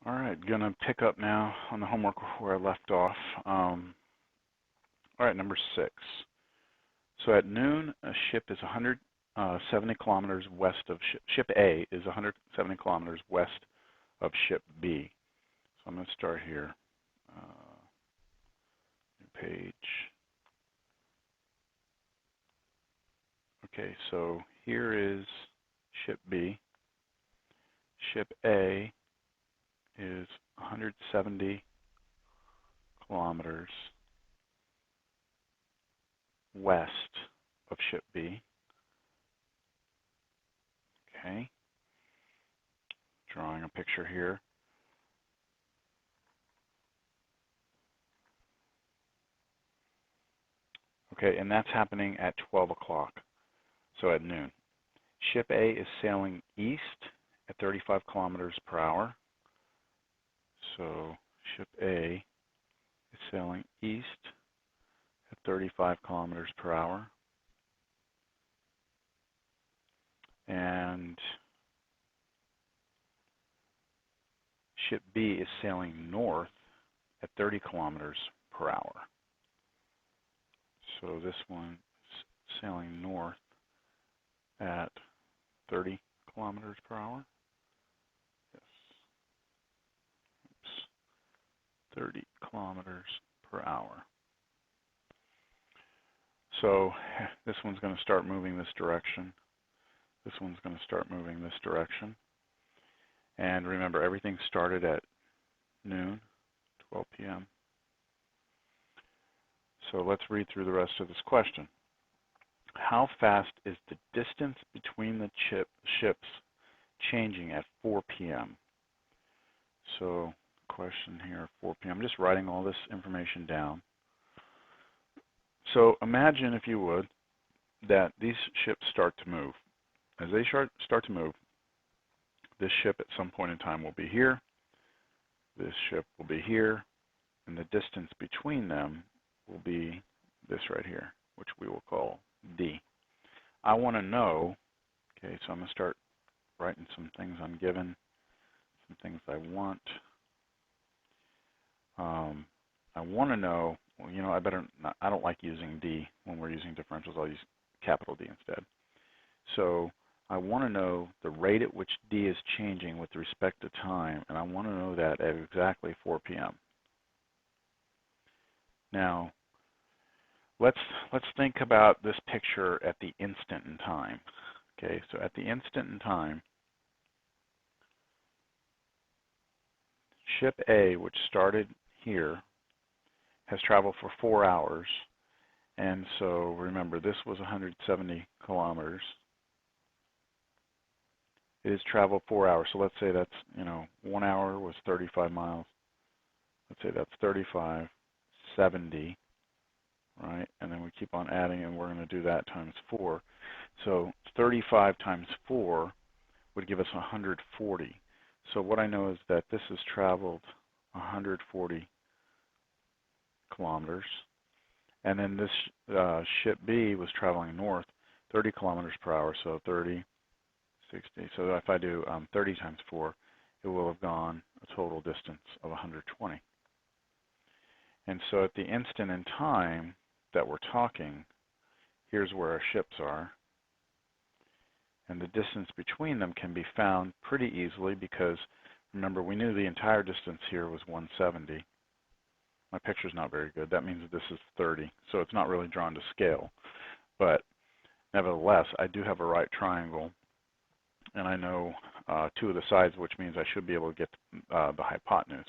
All right, gonna pick up now on the homework where I left off. All right, number 6. So at noon, a ship is 170 kilometers west of ship A is 170 kilometers west of ship B. So I'm going to start here. New page. Okay, so here is ship B. Ship A is 170 kilometers west of ship B. Okay, drawing a picture here. Okay, and that's happening at 12 o'clock, so at noon. Ship A is sailing east at 35 kilometers per hour. So ship A is sailing east at 35 kilometers per hour. And ship B is sailing north at 30 kilometers per hour. So this one is sailing north at 30 kilometers per hour. Yes. Oops. 30 kilometers per hour. So this one's going to start moving this direction. This one's going to start moving this direction. And remember, everything started at noon, 12 p.m. So let's read through the rest of this question. How fast is the distance between the ships changing at 4 p.m.? So question here, 4 p.m. I'm just writing all this information down. So imagine, if you would, that these ships start to move. As they start to move, this ship at some point in time will be here, this ship will be here, and the distance between them will be this right here, which we will call D. I want to know, okay, so I'm going to start writing some things I'm given, some things I want. I want to know, well, you know, I don't like using D when we're using differentials. I'll use capital D instead. So I want to know the rate at which D is changing with respect to time, and I want to know that at exactly 4 p.m. Now, let's think about this picture at the instant in time. Okay, so at the instant in time, ship A, which started here, has traveled for 4 hours. And so remember, this was 170 kilometers. It has traveled 4 hours. So let's say that's, 1 hour was 35 miles. Let's say that's 35, 70, right? And then we keep on adding, and we're going to do that times 4. So 35 times 4 would give us 140. So what I know is that this has traveled 140 kilometers. And then this ship B was traveling north 30 kilometers per hour, so 30, 60. So if I do 30 times 4, it will have gone a total distance of 120. And so at the instant in time that we're talking, here's where our ships are. And the distance between them can be found pretty easily because, remember, we knew the entire distance here was 170. My picture's not very good. That means that this is 30, so it's not really drawn to scale. But nevertheless, I do have a right triangle, and I know 2 of the sides, which means I should be able to get the hypotenuse.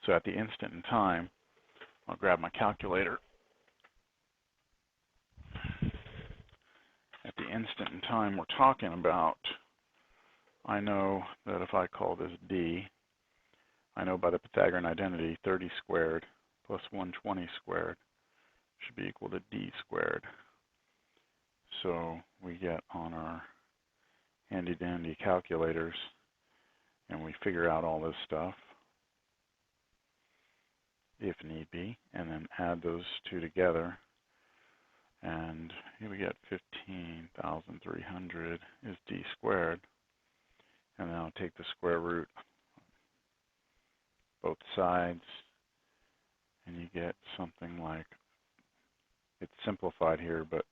So at the instant in time, I'll grab my calculator. At the instant in time we're talking about, I know that if I call this D, I know by the Pythagorean identity, 30 squared plus 120 squared should be equal to D squared. So we get on our handy-dandy calculators, and we figure out all this stuff, if need be, and then add those 2 together. And here we get 15,300 is D squared. And then I'll take the square root both sides, and you get something like, it's simplified here, but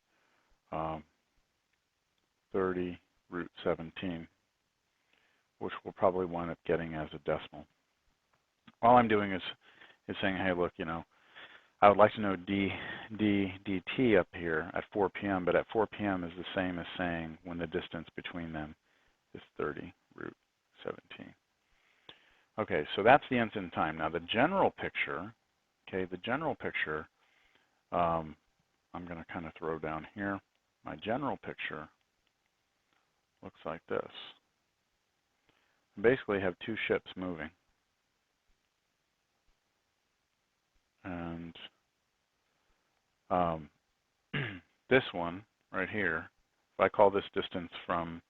30 root 17, which we'll probably wind up getting as a decimal. All I'm doing is saying, hey, look, I would like to know dt up here at 4 p.m., but at 4 p.m. is the same as saying when the distance between them is 30 root 17. Okay, so that's the instant time. Now the general picture, I'm going to kind of throw down here. My general picture looks like this. I basically have two ships moving. And this one right here, if I call this distance from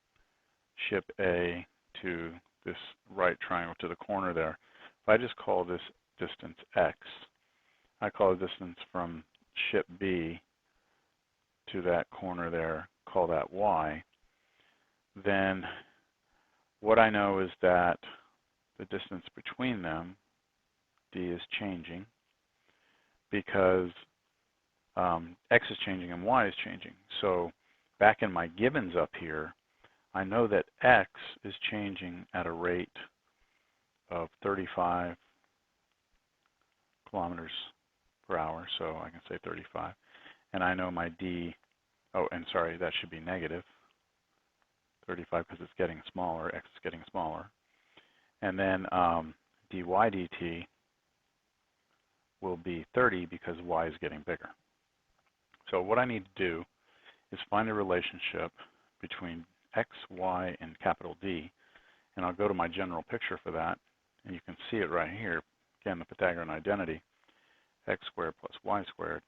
ship A to this right triangle to the corner there, if I just call this distance X, I call the distance from ship B to that corner there, call that Y, then what I know is that the distance between them, D, is changing because X is changing and Y is changing. So back in my gibbons up here, I know that X is changing at a rate of 35 kilometers per hour, so I can say 35. And I know my D, oh, and sorry, that should be negative 35 because it's getting smaller, X is getting smaller. And then dy dt will be 30 because Y is getting bigger. So what I need to do is find a relationship between X, Y, and capital D, and I'll go to my general picture for that, and you can see it right here. Again, the Pythagorean identity, X squared plus Y squared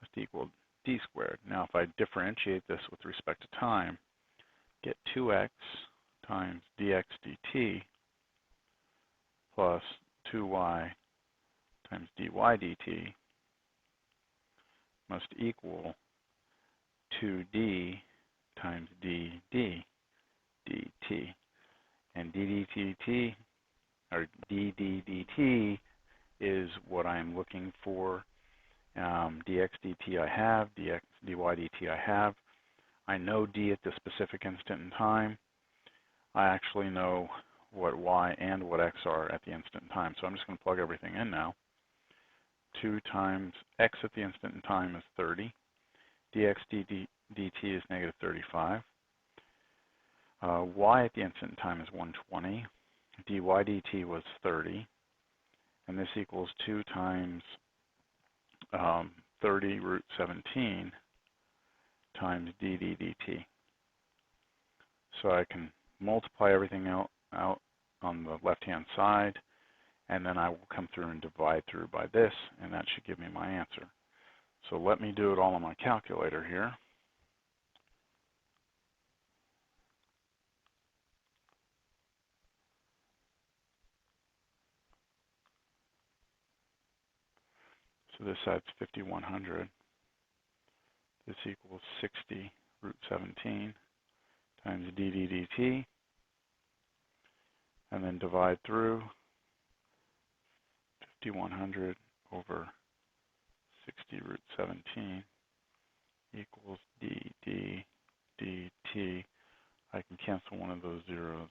must equal D squared. Now if I differentiate this with respect to time, get 2x times dx dt plus 2y times dy dt must equal 2d times dd dt. And dddt, or dddt, is what I'm looking for. Dx dt I have, dy dt I have. I know d at the specific instant in time. I actually know what y and what x are at the instant in time. So I'm just going to plug everything in now. 2 times x at the instant in time is 30. Dx dt is negative 35. Y at the instant in time is 120. Dy dt was 30. And this equals 2 times 30 root 17 times dd dt. So I can multiply everything out on the left-hand side, and then I will come through and divide through by this, and that should give me my answer. So let me do it all on my calculator here. So this side's 5100. This equals 60 root 17 times dd dt, and then divide through 5100 over 60 root 17 equals dd dt. I can cancel one of those zeros,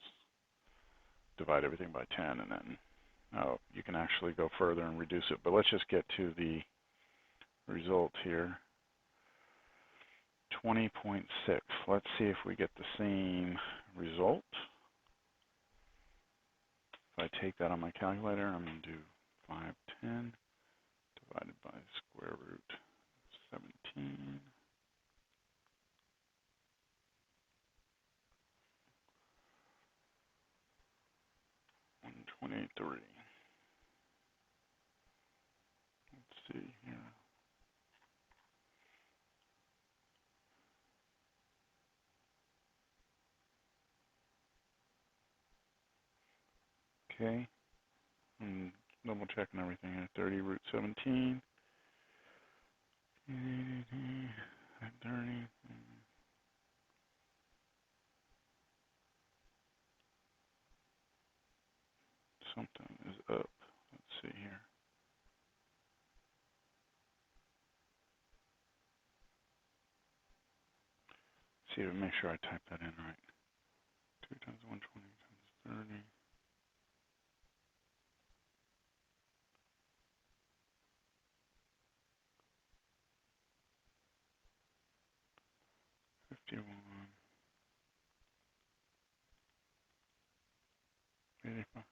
divide everything by 10, and then you can actually go further and reduce it. But let's just get to the result here. 20.6. Let's see if we get the same result. If I take that on my calculator, I'm going to do 510 divided by square root 17. $123. Let's see here. Okay, and double checking everything here. 30 root 17. 30. Something is up. see, make sure I type that in right. 2 times 120 times 30. 51, 85.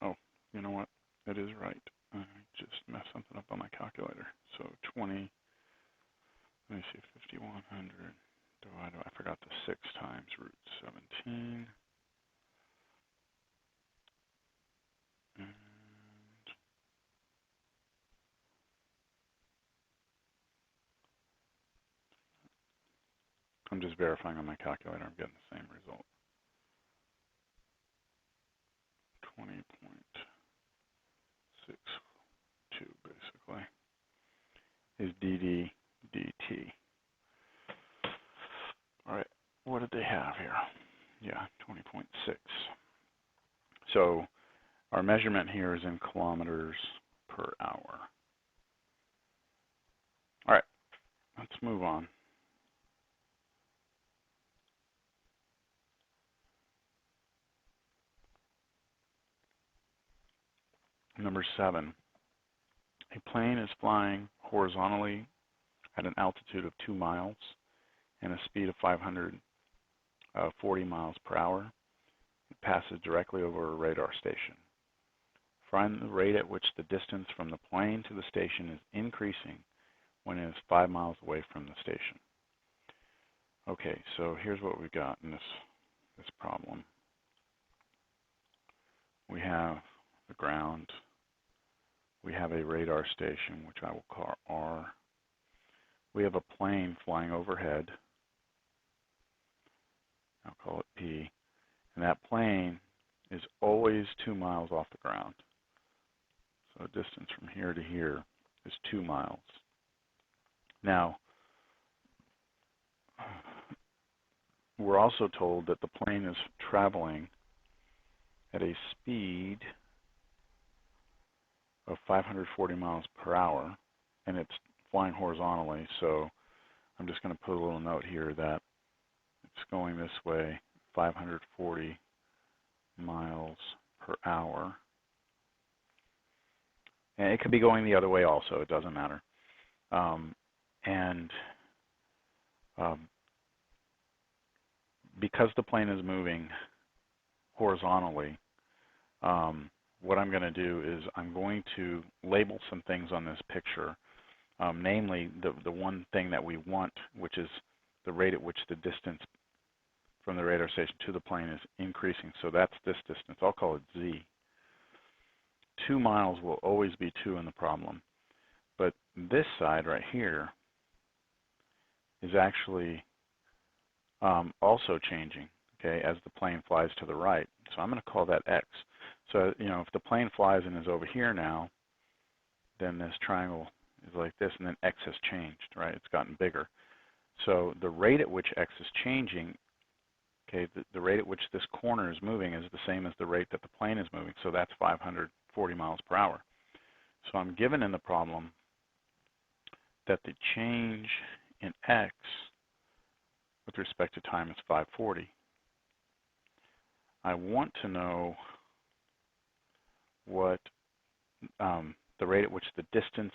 Oh, you know what? It is right. I just messed something up on my calculator. So 20, let me see, 5100 divided, I forgot the 6 times root 17. And I'm just verifying on my calculator. I'm getting the same result. 20.62 basically is dd dt. All right, what did they have here? Yeah, 20.6. So our measurement here is in kilometers per hour. All right, let's move on. Number 7, a plane is flying horizontally at an altitude of 2 miles and a speed of 540 miles per hour. It passes directly over a radar station. Find the rate at which the distance from the plane to the station is increasing when it is 5 miles away from the station. Okay, so here's what we've got in this problem. We have the ground. We have a radar station, which I will call R. We have a plane flying overhead. I'll call it P. And that plane is always 2 miles off the ground. So the distance from here to here is 2 miles. Now, we're also told that the plane is traveling at a speed of 540 miles per hour, and it's flying horizontally. So I'm just going to put a little note here that it's going this way, 540 miles per hour. And it could be going the other way also, it doesn't matter. Because the plane is moving horizontally, what I'm going to do is I'm going to label some things on this picture, namely the one thing that we want, which is the rate at which the distance from the radar station to the plane is increasing. So that's this distance. I'll call it Z. 2 miles will always be 2 in the problem. But this side right here is actually also changing, okay, as the plane flies to the right. So I'm going to call that X. So, you know, if the plane flies and is over here now, then this triangle is like this, and then X has changed, right? It's gotten bigger. So the rate at which X is changing, okay, the rate at which this corner is moving is the same as the rate that the plane is moving. So that's 540 miles per hour. So I'm given in the problem that the change in X with respect to time is 540. I want to know what the rate at which the distance